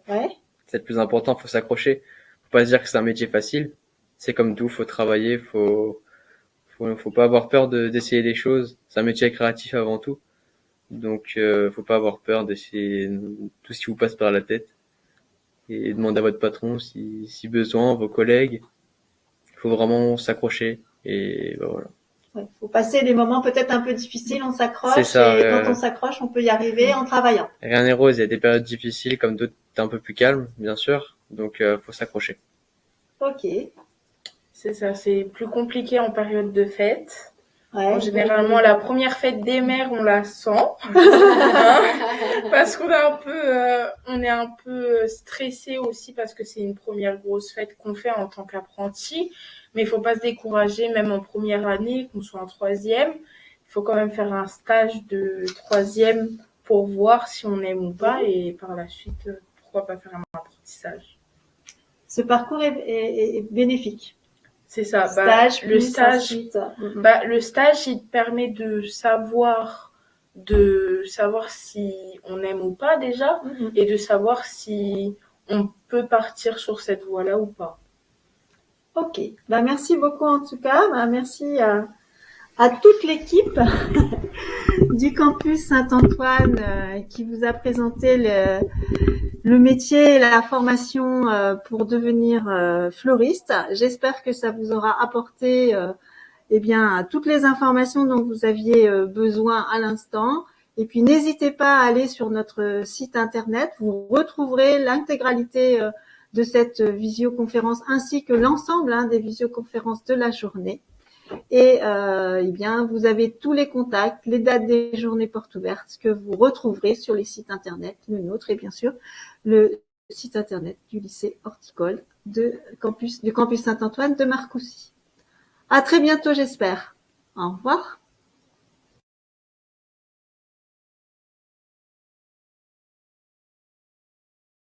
Ouais. C'est le plus important, faut s'accrocher. Faut pas se dire que c'est un métier facile. C'est comme tout, faut travailler, faut pas avoir peur d'essayer des choses. C'est un métier créatif avant tout. Donc, faut pas avoir peur d'essayer tout ce qui vous passe par la tête. Et demander à votre patron si besoin, vos collègues. Il faut vraiment s'accrocher. Et bah, voilà. Ouais. Faut passer des moments peut-être un peu difficiles, on s'accroche. C'est ça, et quand on s'accroche, on peut y arriver en travaillant. Rien n'est rose, il y a des périodes difficiles comme d'autres un peu plus calmes, bien sûr. Donc, faut s'accrocher. Ok. C'est ça, c'est plus compliqué en période de fête. Ouais. Généralement, la première fête des mères, on la sent. Hein, parce qu'on est un peu stressé aussi parce que c'est une première grosse fête qu'on fait en tant qu'apprenti. Mais il faut pas se décourager, même en première année, qu'on soit en troisième. Il faut quand même faire un stage de troisième pour voir si on aime ou pas. Et par la suite, pourquoi pas faire un apprentissage. Ce parcours est bénéfique. C'est ça. Stage, le stage, ensuite. le stage, il te permet de savoir si on aime ou pas déjà, et de savoir si on peut partir sur cette voie-là ou pas. Ok. Merci beaucoup en tout cas. Merci à toute l'équipe du campus Saint-Antoine qui vous a présenté le métier et la formation pour devenir fleuriste. J'espère que ça vous aura apporté toutes les informations dont vous aviez besoin à l'instant. Et puis n'hésitez pas à aller sur notre site internet. Vous retrouverez l'intégralité de cette visioconférence ainsi que l'ensemble des visioconférences de la journée. Et vous avez tous les contacts, les dates des journées portes ouvertes que vous retrouverez sur les sites internet, le nôtre et bien sûr le site internet du lycée horticole du campus Saint-Antoine de Marcoussis. À très bientôt, j'espère. Au revoir.